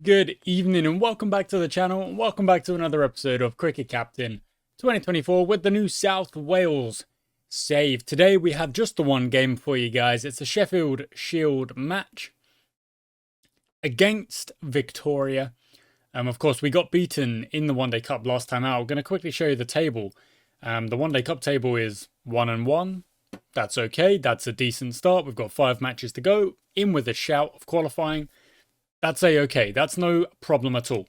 Good evening and welcome back to the channel and welcome back to another episode of Cricket Captain 2024 with the new South Wales save. Today we have just the one game for you guys. It's a Sheffield Shield match against Victoria. Of course, we got beaten in the One Day Cup last time out. I'm going to quickly show you the table. The One Day Cup table is 1-1. That's okay. That's a decent start. We've got 5 matches to go. In with a shout of qualifying. That's a-okay. That's no problem at all.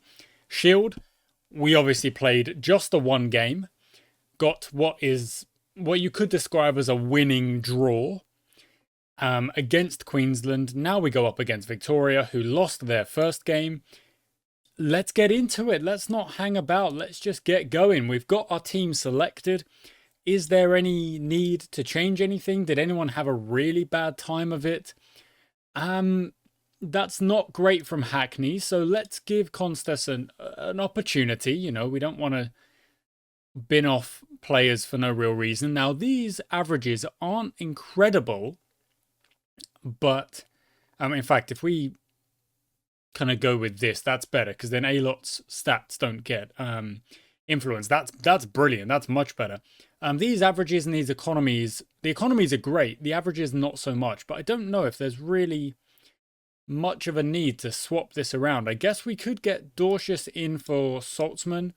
Shield, we obviously played just the one game. Got what you could describe as a winning draw against Queensland. Now we go up against Victoria, who lost their first game. Let's get into it. Let's not hang about. Let's just get going. We've got our team selected. Is there any need to change anything? Did anyone have a really bad time of it? That's not great from Hackney, so let's give Constas an opportunity. You know, we don't want to bin off players for no real reason. Now, these averages aren't incredible, but in fact, if we kind of go with this, that's better, because then A-Lot's stats don't get influence. That's brilliant. That's much better. These averages and these economies, the economies are great. The averages, not so much, but I don't know if there's really much of a need to swap this around. I guess we could get Dorsius in for Saltzman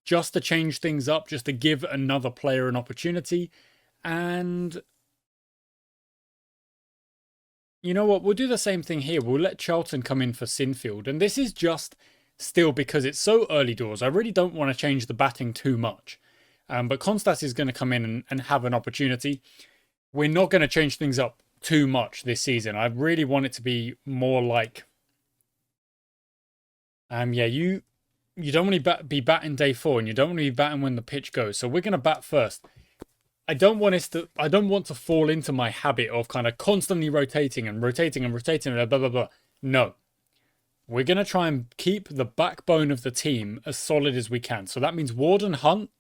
just to change things up, just to give another player an opportunity. And you know what? We'll do the same thing here. We'll let Charlton come in for Sinfield. And this is just still because it's so early doors. I really don't want to change the batting too much. But Constas is going to come in and have an opportunity. We're not going to change things up too much this season. I really want it to be more like you don't want to be batting day 4 and you don't want to be batting when the pitch goes. So we're going to bat first. I don't want to fall into my habit of kind of constantly rotating and blah blah blah. No. We're going to try and keep the backbone of the team as solid as we can. So that means Ward and Hunt,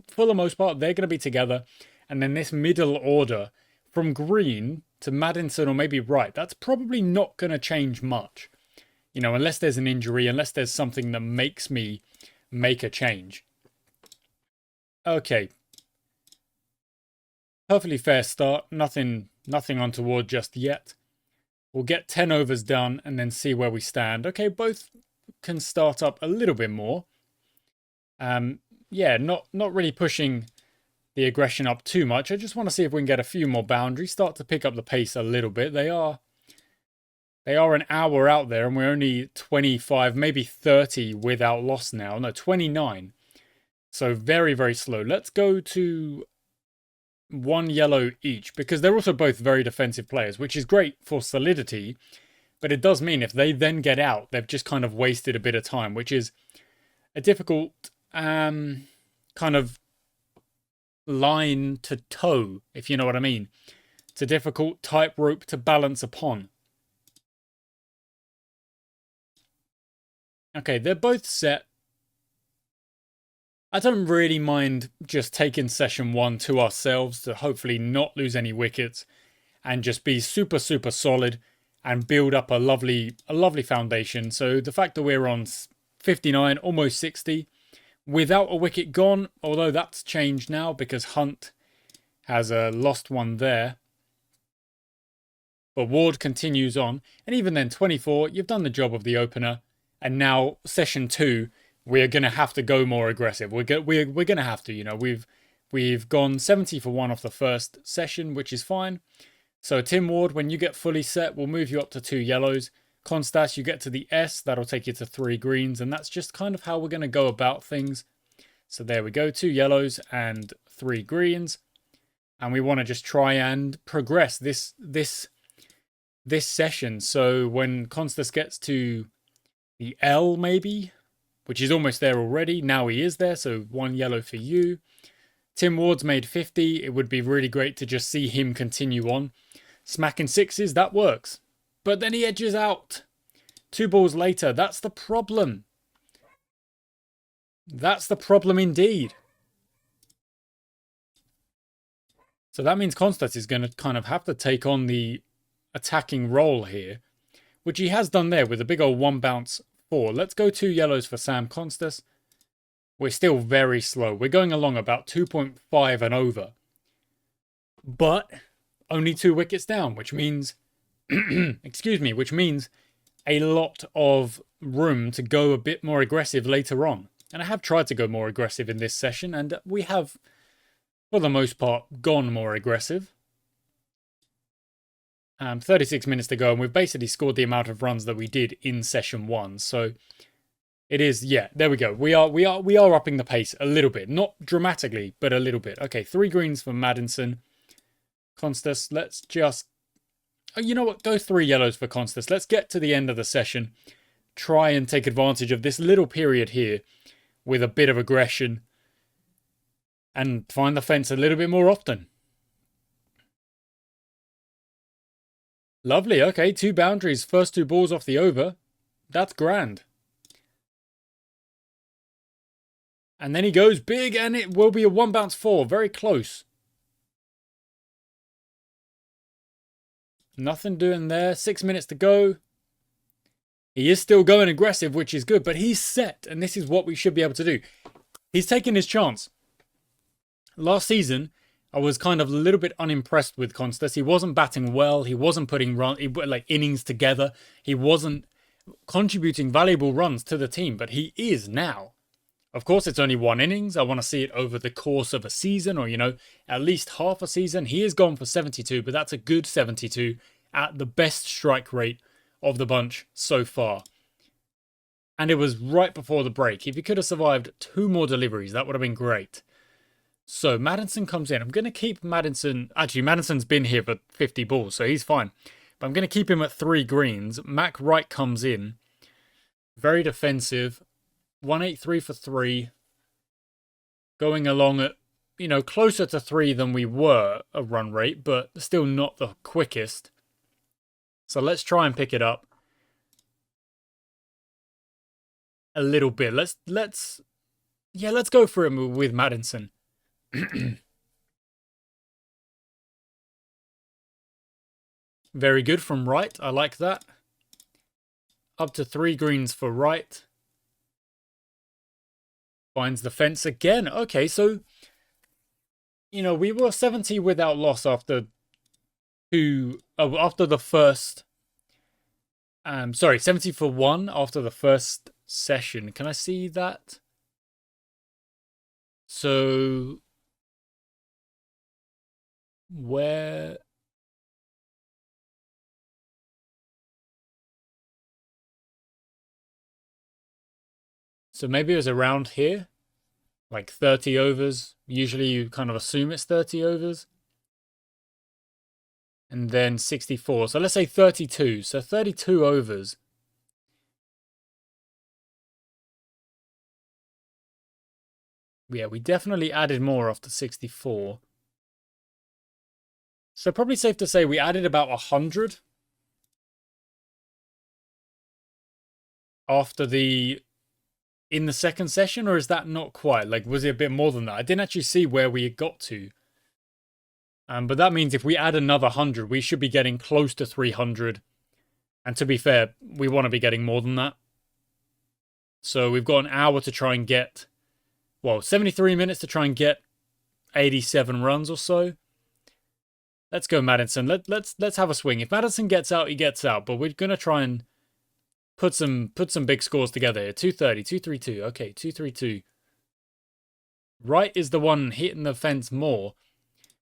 for the most part, they're going to be together, and then this middle order from Green to Maddinson or maybe Wright, that's probably not going to change much. You know, unless there's an injury, unless there's something that makes me make a change. Okay. Perfectly fair start. Nothing untoward just yet. We'll get 10 overs done and then see where we stand. Okay, both can start up a little bit more. Yeah, not really pushing the aggression up too much. I just want to see if we can get a few more boundaries, start to pick up the pace a little bit. They are an hour out there and we're only 25, maybe 30 without loss now. No, 29. So very, very slow. Let's go to 1 yellow each, because they're also both very defensive players, which is great for solidity. But it does mean if they then get out, they've just kind of wasted a bit of time, which is a difficult kind of line to toe, if you know what I mean. It's a difficult tightrope to balance upon. Okay, they're both set. I don't really mind just taking session 1 to ourselves to hopefully not lose any wickets and just be super, super solid and build up a lovely foundation. So the fact that we're on 59, almost 60, without a wicket gone, although that's changed now because Hunt has lost one there. But Ward continues on. And even then, 24, you've done the job of the opener. And now, session 2, we're going to have to go more aggressive. We're going to have to, you know. We've gone 70 for 1 off the first session, which is fine. So Tim Ward, when you get fully set, we'll move you up to 2 yellows. Constas, you get to the S, that'll take you to 3 greens, and that's just kind of how we're going to go about things. So there we go, 2 yellows and 3 greens, and we want to just try and progress this session. So when Constas gets to the L, maybe, which is almost there already, now he is there, so 1 yellow for you. Tim Ward's made 50. It would be really great to just see him continue on. Smacking 6s, that works. But then he edges out. 2 balls later. That's the problem. That's the problem indeed. So that means Constas is going to kind of have to take on the attacking role here, which he has done there with a big old 1 bounce 4. Let's go 2 yellows for Sam Constas. We're still very slow. We're going along about 2.5 and over. But only 2 wickets down, which means, excuse me, which means a lot of room to go a bit more aggressive later on. And I have tried to go more aggressive in this session, and we have, for the most part, gone more aggressive. 36 minutes to go, and we've basically scored the amount of runs that we did in session 1. So it is, yeah, there we go. We are upping the pace a little bit, not dramatically, but a little bit. Okay, 3 greens for Maddinson. Constas, let's just, oh, you know what? Go 3 yellows for Constas. Let's get to the end of the session. Try and take advantage of this little period here with a bit of aggression and find the fence a little bit more often. Lovely. Okay, 2 boundaries. First 2 balls off the over. That's grand. And then he goes big, and it will be a 1 bounce 4. Very close. Nothing doing there. 6 minutes to go. He is still going aggressive, which is good, but he's set, and this is what we should be able to do. He's taking his chance. Last season, I was kind of a little bit unimpressed with Constas. He wasn't batting well. He wasn't putting innings together. He wasn't contributing valuable runs to the team, but he is now. Of course, it's only 1 innings. I want to see it over the course of a season or, at least half a season. He has gone for 72, but that's a good 72 at the best strike rate of the bunch so far. And it was right before the break. If he could have survived 2 more deliveries, that would have been great. So Maddinson comes in. I'm going to keep Maddinson. Actually, Maddison's been here for 50 balls, so he's fine. But I'm going to keep him at 3 greens. Mac Wright comes in. Very defensive. 183 for 3. Going along at, closer to 3 than we were a run rate, but still not the quickest. So let's try and pick it up a little bit. Let's go for it with Maddinson. Very good from Wright. I like that. Up to 3 greens for Wright. Finds the fence again. Okay, so, we were 70 without loss after the first, 70 for 1 after the first session. Can I see that? So, where? So maybe it was around here, like 30 overs. Usually you kind of assume it's 30 overs. And then 64. So let's say 32. So 32 overs. Yeah, we definitely added more after 64. So probably safe to say we added about 100 after in the second session, or is that not quite? Like, was it a bit more than that? I didn't actually see where we got to. But that means if we add another 100, we should be getting close to 300. And to be fair, we want to be getting more than that. So we've got an hour to try and get, 73 minutes to try and get 87 runs or so. Let's go, Maddinson. Let's have a swing. If Maddinson gets out, he gets out. But we're gonna try and put some big scores together here. 230, 232. Okay, 232. Wright is the one hitting the fence more.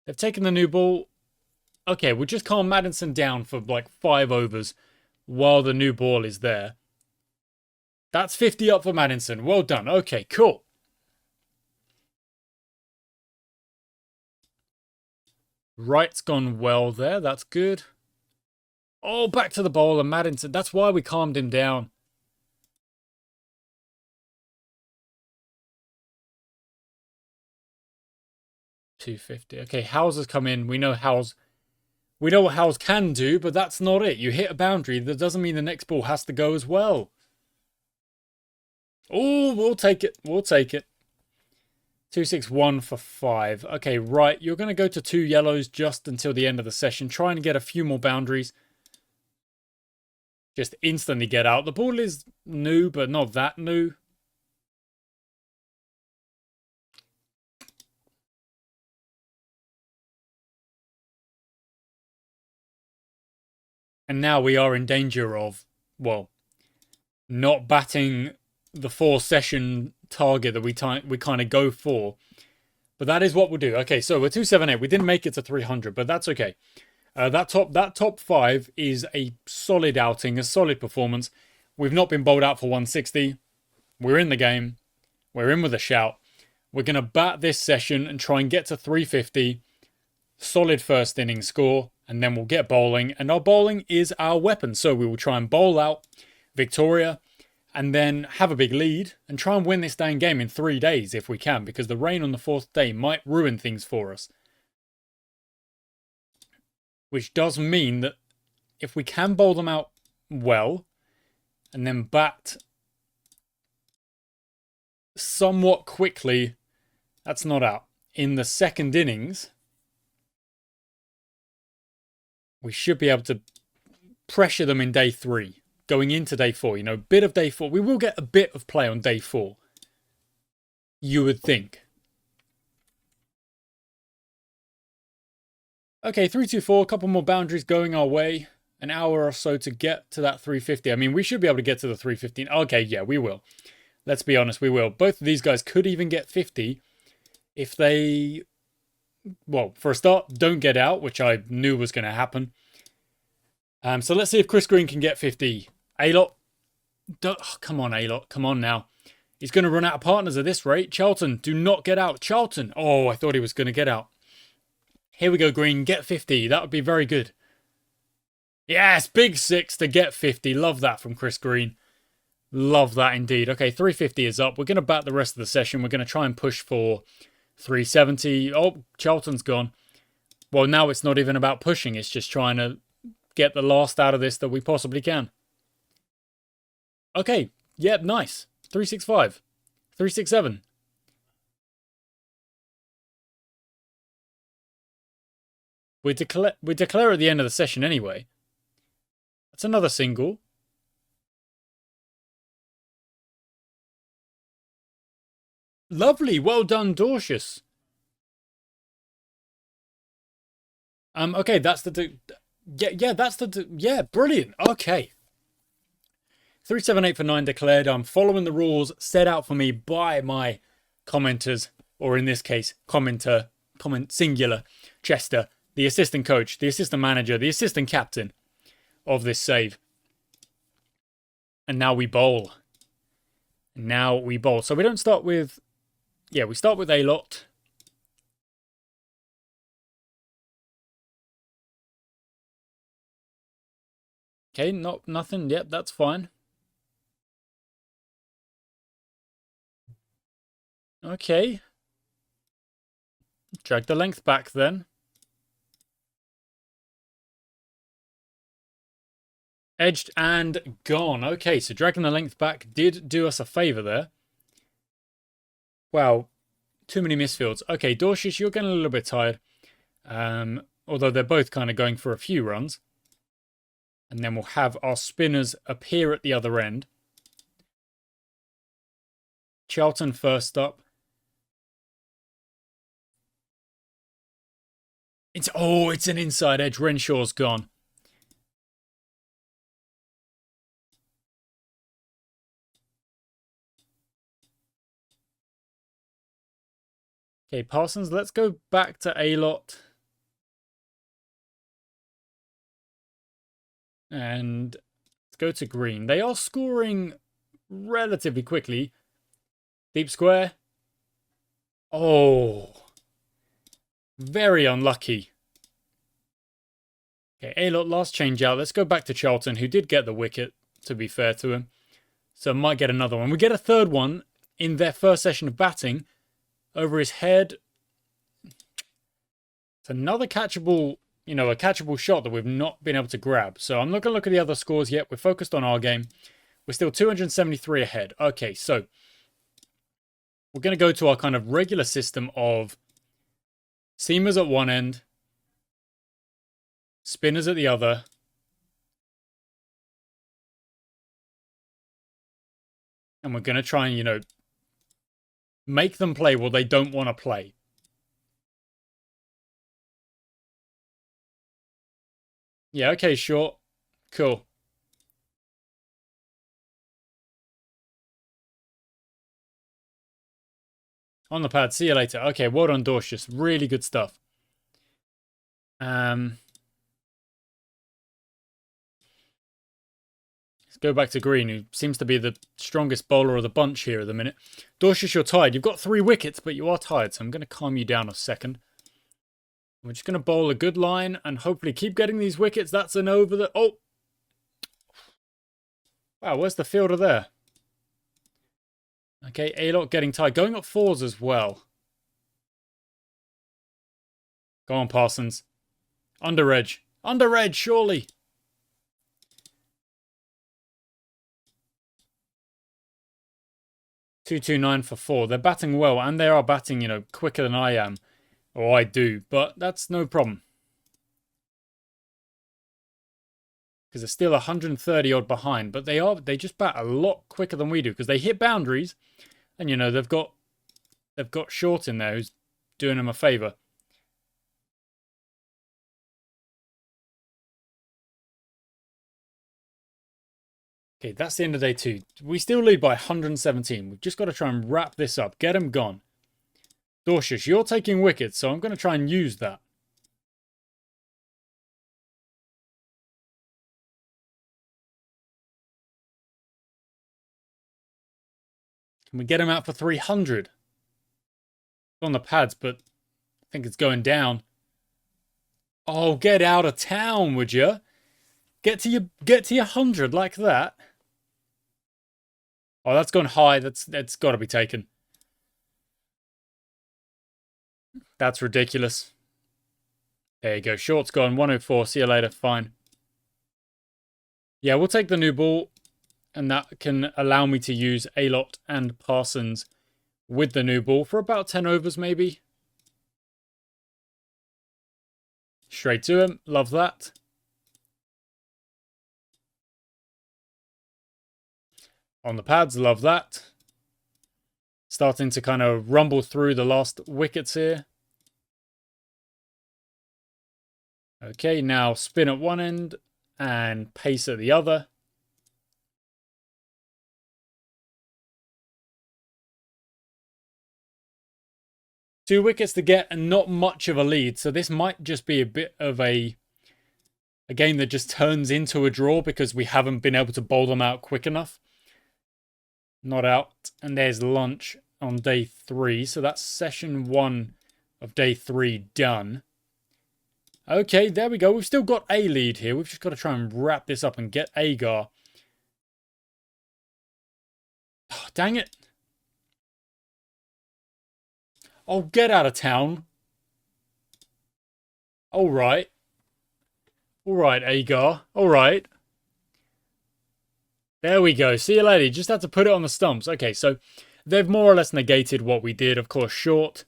They've taken the new ball. Okay, we'll just calm Maddinson down for like 5 overs while the new ball is there. That's 50 up for Maddinson. Well done. Okay, cool. Wright's gone well there. That's good. Oh, back to the bowl and Maddinson. That's why we calmed him down. .250. Okay, Howes has come in. We know what Howes can do, but that's not it. You hit a boundary. That doesn't mean the next ball has to go as well. Oh, we'll take it. We'll take it. 261 for 5. Okay, right. You're going to go to 2 yellows just until the end of the session. Try and get a few more boundaries. just instantly get out. The ball is new, but not that new. And now we are in danger of, well, not batting the 4-session target that we kind of go for. But that is what we'll do. Okay, so we're 278. We didn't make it to 300, but that's okay. That top 5 is a solid outing, a solid performance. We've not been bowled out for 160. We're in the game. We're in with a shout. We're going to bat this session and try and get to 350. Solid first inning score, and then we'll get bowling. And our bowling is our weapon. So we will try and bowl out Victoria and then have a big lead and try and win this dang game in 3 days if we can, because the rain on the 4th day might ruin things for us. Which does mean that if we can bowl them out well and then bat somewhat quickly, that's not out. In the second innings, we should be able to pressure them in day 3. Going into day 4, bit of day 4. We will get a bit of play on day 4. You would think. Okay, 3-2-4. A couple more boundaries going our way. An hour or so to get to that 350. I mean, we should be able to get to the 315. Okay, yeah, we will. Let's be honest, we will. Both of these guys could even get 50 if they, well, for a start, don't get out, which I knew was going to happen. So let's see if Chris Green can get 50. A-Lot. Oh, come on, A-Lot. Come on now. He's going to run out of partners at this rate. Charlton, do not get out. Charlton. Oh, I thought he was going to get out. Here we go, Green. Get 50. That would be very good. Yes, big 6 to get 50. Love that from Chris Green. Love that indeed. Okay, 350 is up. We're going to bat the rest of the session. We're going to try and push for 370. Oh, Charlton's gone. Well, now it's not even about pushing. It's just trying to get the last out of this that we possibly can. Okay, yep, nice. 365. 367. We declare at the end of the session anyway. That's another single. Lovely, well done, Dorcius. Okay, that's the yeah, that's the yeah, brilliant. Okay. 378 for 9 declared. I'm following the rules set out for me by my commenters, or in this case, comment singular, Chester, the assistant coach, the assistant manager, the assistant captain of this save. And now we bowl. Now we bowl. So we don't start with, yeah, we start with A-Lot. Okay, nothing. Yep, that's fine. Okay. Drag the length back then. Edged and gone. Okay, so dragging the length back did do us a favour there. Wow, too many misfields. Okay, Dorcius, you're getting a little bit tired. Although they're both kind of going for a few runs. And then we'll have our spinners appear at the other end. Charlton first up. It's an inside edge. Renshaw's gone. Okay, Parsons, let's go back to A-Lot. And let's go to Green. They are scoring relatively quickly. Deep square. Oh. Very unlucky. Okay, A-Lot, last change out. Let's go back to Charlton, who did get the wicket, to be fair to him. So might get another one. We get a third one in their first session of batting. Over his head. It's another catchable, a catchable shot that we've not been able to grab. So I'm not going to look at the other scores yet. We're focused on our game. We're still 273 ahead. Okay, so we're going to go to our kind of regular system of seamers at one end, spinners at the other, And we're going to try and, you know, make them play what they don't want to play. Yeah, okay, sure. Cool. On the pad. See you later. Okay, well done, Dorcius. Really good stuff. Let's go back to Green, who seems to be the strongest bowler of the bunch here at the minute. Dorcius, you're tired. You've got 3 wickets, but you are tired, so I'm going to calm you down a second. We're just going to bowl a good line and hopefully keep getting these wickets. That's an over the... Oh! Wow, where's the fielder there? Okay, A-Lot getting tired. Going up 4s as well. Go on, Parsons. Under edge. Under edge, surely. .229 for 4. They're batting well, and they are batting, you know, quicker than I am. Or I do, but that's no problem. Because they're still 130 odd behind, but they just bat a lot quicker than we do because they hit boundaries, and you know they've got Short in there who's doing them a favour. Okay, that's the end of day 2. We still lead by 117. We've just got to try and wrap this up. Get him gone. Dorcius, you're taking wickets, so I'm going to try and use that. Can we get him out for 300? It's on the pads, but I think it's going down. Oh, get out of town, would you? Get to your 100 like that. Oh, that's gone high. That's got to be taken. That's ridiculous. There you go. Short's gone. 104. See you later. Fine. Yeah, we'll take the new ball. And that can allow me to use A-Lot and Parsons with the new ball for about 10 overs maybe. Straight to him. Love that. On the pads. Love that. Starting to kind of rumble through the last wickets here. Okay, now spin at one end and pace at the other. Two wickets to get and not much of a lead. So this might just be a bit of a game that just turns into a draw because we haven't been able to bowl them out quick enough. Not out. And there's lunch on day 3. So that's session 1 of day 3 done. Okay, there we go. We've still got a lead here. We've just got to try and wrap this up and get Agar. Oh, dang it. Oh, get out of town. All right. All right, Agar. All right. There we go. See you later. You just had to put it on the stumps. Okay, so they've more or less negated what we did. Of course, Short.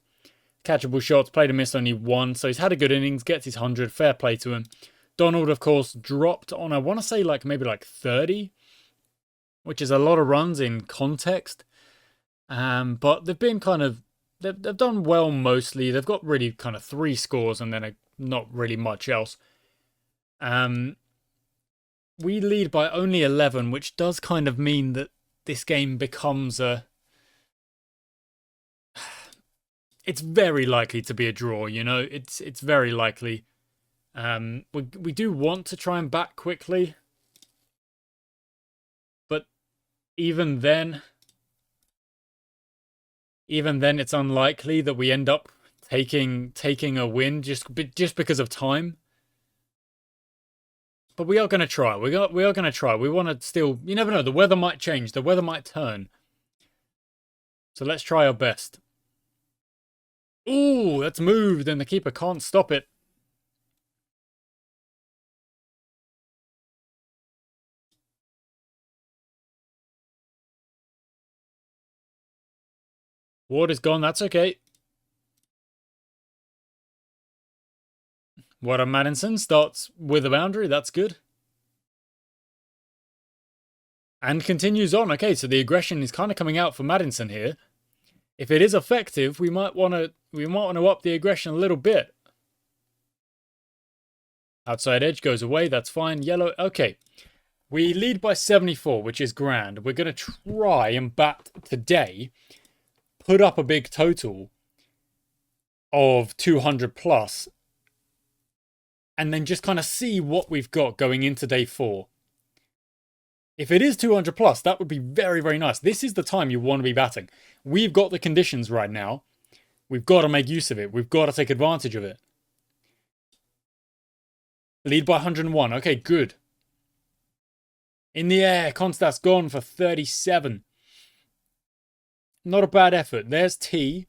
Catchable shots. Played and missed only 1. So he's had a good innings. Gets his 100. Fair play to him. Donald, of course, dropped on, I want to say, maybe 30. Which is a lot of runs in context. But they've been kind of... They've done well mostly. They've got really kind of 3 scores and then not really much else. We lead by only 11, which does kind of mean that this game becomes a... It's very likely to be a draw, you know? It's very likely. We do want to try and bat quickly. But even then... it's unlikely that we end up taking a win just because of time. But we are going to try. We are going to try. We want to still... You never know. The weather might change. The weather might turn. So let's try our best. Ooh, that's moved and the keeper can't stop it. Ward is gone. That's okay. What a Madison starts with a boundary. That's good. And continues on. Okay, so the aggression is kind of coming out for Maddinson here. If it is effective, we might want to up the aggression a little bit. Outside edge goes away. That's fine. Yellow. Okay. We lead by 74, which is grand. We're going to try and bat today, put up a big total of 200 plus, and then just kind of see what we've got going into day 4. If it is 200 plus, that would be very, very nice. This is the time you want to be batting. We've got the conditions right now. We've got to make use of it. We've got to take advantage of it. Lead by 101. Okay, good. In the air, Constat's gone for 37. Not a bad effort. There's T.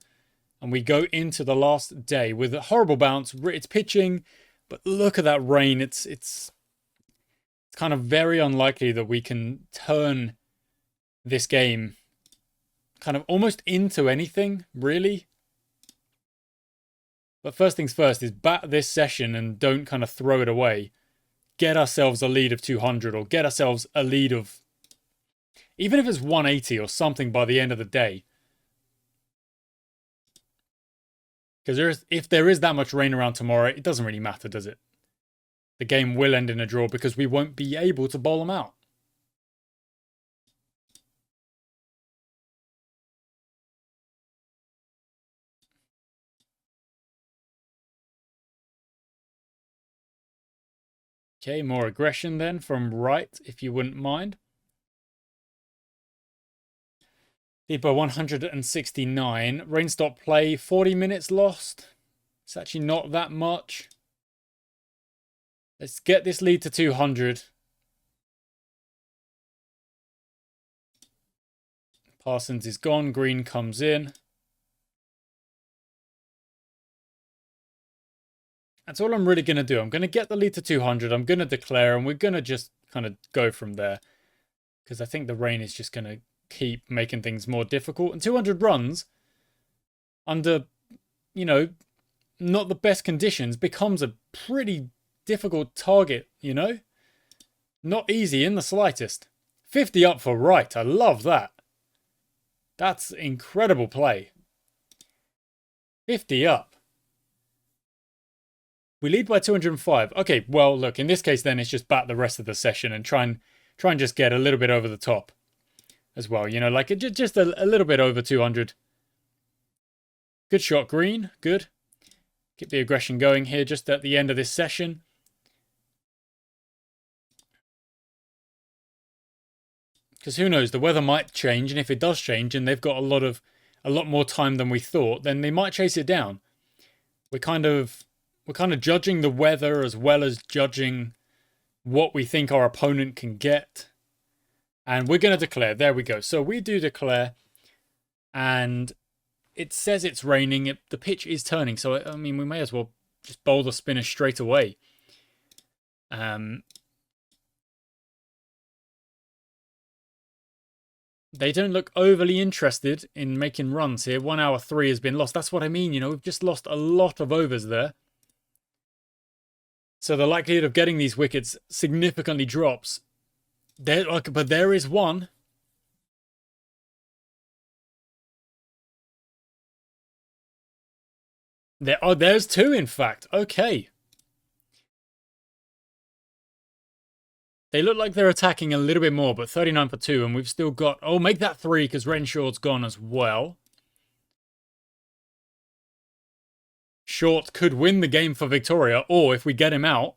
And we go into the last day with a horrible bounce. It's pitching, but look at that rain. It's kind of very unlikely that we can turn this game kind of almost into anything, really. But first things first is bat this session and don't kind of throw it away. Get ourselves a lead of 200 or get ourselves a lead of, even if it's 180 or something by the end of the day. Because if there is that much rain around tomorrow, it doesn't really matter, does it? The game will end in a draw because we won't be able to bowl them out. Okay, more aggression then from right, if you wouldn't mind. Lead by 169. Rain stop play, 40 minutes lost. It's actually not that much. Let's get this lead to 200. Parsons is gone. Green comes in. That's all I'm really going to do. I'm going to get the lead to 200. I'm going to declare, and we're going to just kind of go from there. Because I think the rain is just going to keep making things more difficult. And 200 runs under, you know, not the best conditions becomes a pretty difficult target, you know? Not easy in the slightest. 50 up for right. I love that. That's incredible play. 50 up. We lead by 205. Okay, well, look, in this case, then it's just bat the rest of the session and try and just get a little bit over the top as well. You know, like just a little bit over 200. Good shot, Green. Good. Keep the aggression going here just at the end of this session. Because who knows, the weather might change, and if it does change and they've got a lot more time than we thought, then they might chase it down. We're kind of judging the weather as well as judging what we think our opponent can get. And we're going to declare. There we go. So we do declare. And it says it's raining. The pitch is turning. So, I mean, we may as well just bowl the spinner straight away. They don't look overly interested in making runs here. 1 hour 3 has been lost. That's what I mean. You know, we've just lost a lot of overs there. So the likelihood of getting these wickets significantly drops. But there is one. There's two, in fact. Okay. They look like they're attacking a little bit more, but 39 for 2, and we've still got... Oh, make that 3, because Renshaw's gone as well. Short could win the game for Victoria, or if we get him out,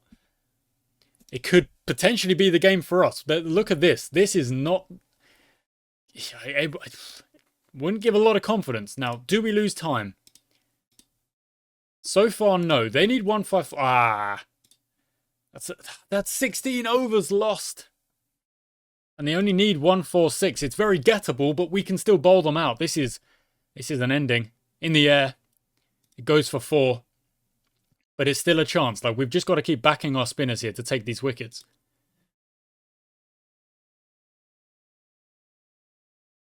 it could potentially be the game for us. But look at this. This is not... I wouldn't give a lot of confidence. Now, do we lose time? So far, no. They need 1-5... Ah... That's 16 overs lost. And they only need 1-4-6. It's very gettable, but we can still bowl them out. This is an ending. In the air. It goes for 4. But it's still a chance. Like, we've just got to keep backing our spinners here to take these wickets.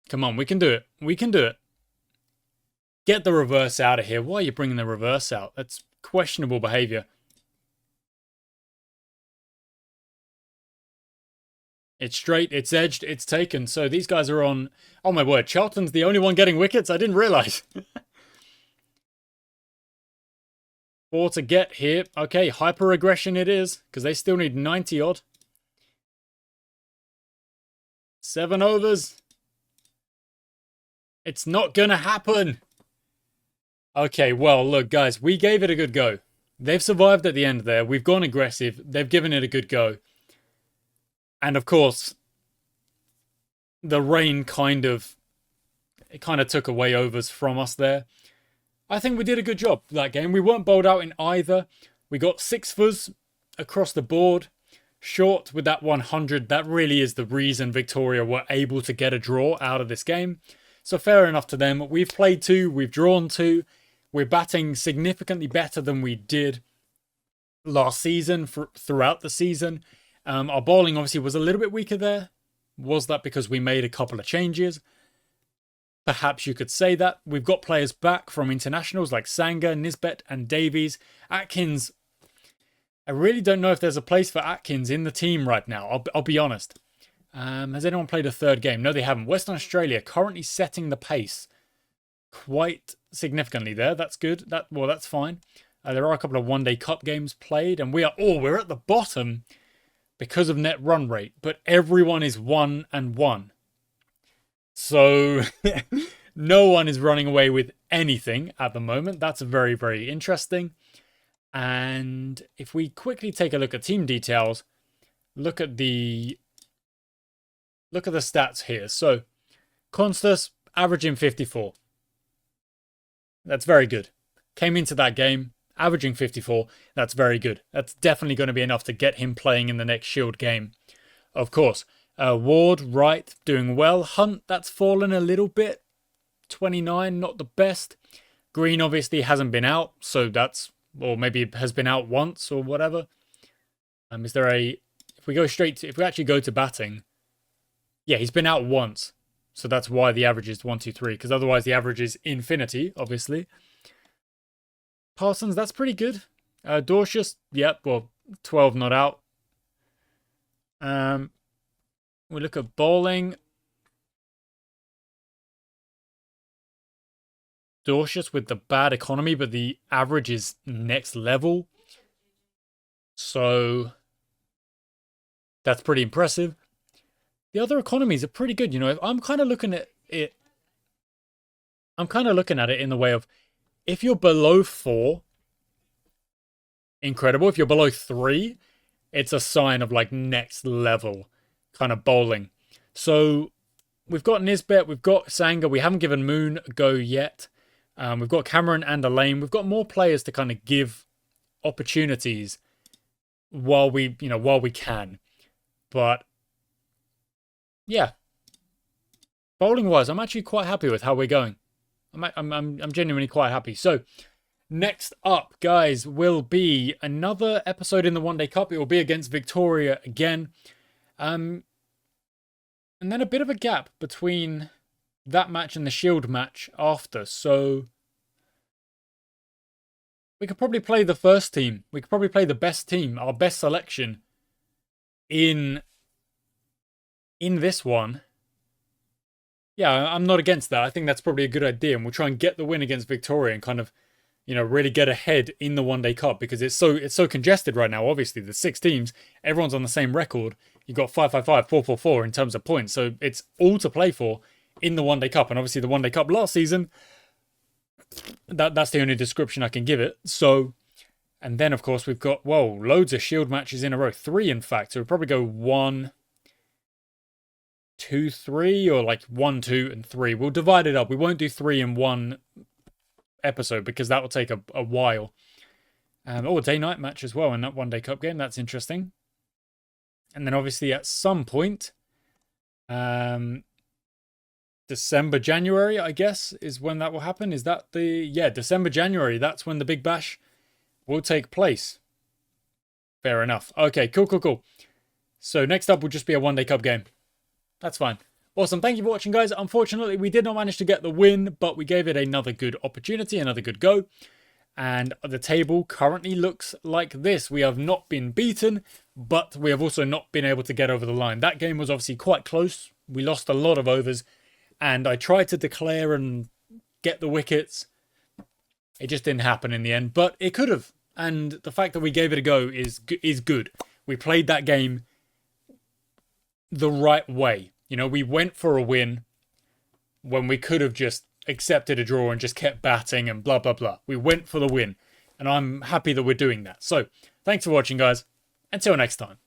Come on, we can do it. We can do it. Get the reverse out of here. Why are you bringing the reverse out? That's questionable behaviour. It's straight, it's edged, it's taken. So these guys are on... Oh my word, Charlton's the only one getting wickets? I didn't realise. 4 to get here. Okay, hyper aggression it is, because they still need 90 odd. 7 overs. It's not gonna happen. Okay, well, look, guys, we gave it a good go. They've survived at the end there. We've gone aggressive. They've given it a good go. And of course, the rain kind of took away overs from us there. I think we did a good job that game. We weren't bowled out in either. We got 6 fuzz across the board. Short with that 100. That really is the reason Victoria were able to get a draw out of this game. So fair enough to them. We've played 2. We've drawn 2. We're batting significantly better than we did last season throughout the season. Our bowling obviously was a little bit weaker there. Was that because we made a couple of changes? Perhaps you could say that. We've got players back from internationals like Sangha, Nisbet and Davies. Atkins, I really don't know if there's a place for Atkins in the team right now. I'll be honest. Has anyone played a third game? No, they haven't. Western Australia currently setting the pace quite significantly there. That's good. That's fine. There are a couple of one-day cup games played, and we're at the bottom because of net run rate, but everyone is 1 and 1. So no one is running away with anything at the moment. That's very, very interesting. And if we quickly take a look at team details, look at the stats here. So Constas averaging 54. That's very good. Came into that game averaging 54. That's very good. That's definitely going to be enough to get him playing in the next Shield game. Of course, Ward, Wright, doing well. Hunt, that's fallen a little bit. 29, not the best. Green obviously hasn't been out, so that's... Or maybe it has been out once or whatever. Is there a... If we actually go to batting... Yeah, he's been out once. So that's why the average is 1, 2, 3. Because otherwise the average is infinity, obviously. Parsons, that's pretty good. Dorcius, yep, well, 12 not out. We look at bowling. Dorcius with the bad economy, but the average is next level. So that's pretty impressive. The other economies are pretty good, you know. I'm kind of looking at it. I'm kind of looking at it in the way of, if you're below 4, incredible. If you're below 3, it's a sign of like next level kind of bowling. So we've got Nisbet, we've got Sangha. We haven't given Moon a go yet. We've got Cameron and Elaine. We've got more players to kind of give opportunities while we can. But yeah, bowling wise, I'm actually quite happy with how we're going. I'm genuinely quite happy. So next up, guys, will be another episode in the One Day Cup. It will be against Victoria again. And then a bit of a gap between that match and the Shield match after. So we could probably play the first team. We could probably play the best team, our best selection in this one. Yeah, I'm not against that. I think that's probably a good idea. And we'll try and get the win against Victoria and kind of, you know, really get ahead in the One Day Cup, because it's so congested right now. Obviously, there's 6 teams. Everyone's on the same record. You've got 5-5-5, 4-4-4 in terms of points. So it's all to play for in the One Day Cup. And obviously the One Day Cup last season, that's the only description I can give it. So, and then of course we've got, loads of Shield matches in a row. 3 in fact. So we'll probably go 1, 2, 3, or like 1, 2, and 3. We'll divide it up. We won't do 3 in one episode because that will take a while. A day-night match as well in that One Day Cup game. That's interesting. And then obviously at some point, December, January, I guess, is when that will happen. Is that December, January. That's when the Big Bash will take place. Fair enough. Okay, cool. So next up will just be a One Day Cup game. That's fine. Awesome. Thank you for watching, guys. Unfortunately, we did not manage to get the win, but we gave it another good opportunity, another good go. And the table currently looks like this. We have not been beaten, but we have also not been able to get over the line. That game was obviously quite close. We lost a lot of overs, and I tried to declare and get the wickets. It just didn't happen in the end, but it could have. And the fact that we gave it a go is good. We played that game the right way. You know, we went for a win when we could have just accepted a draw and just kept batting and blah, blah, blah. We went for the win, and I'm happy that we're doing that. So, thanks for watching, guys. Until next time.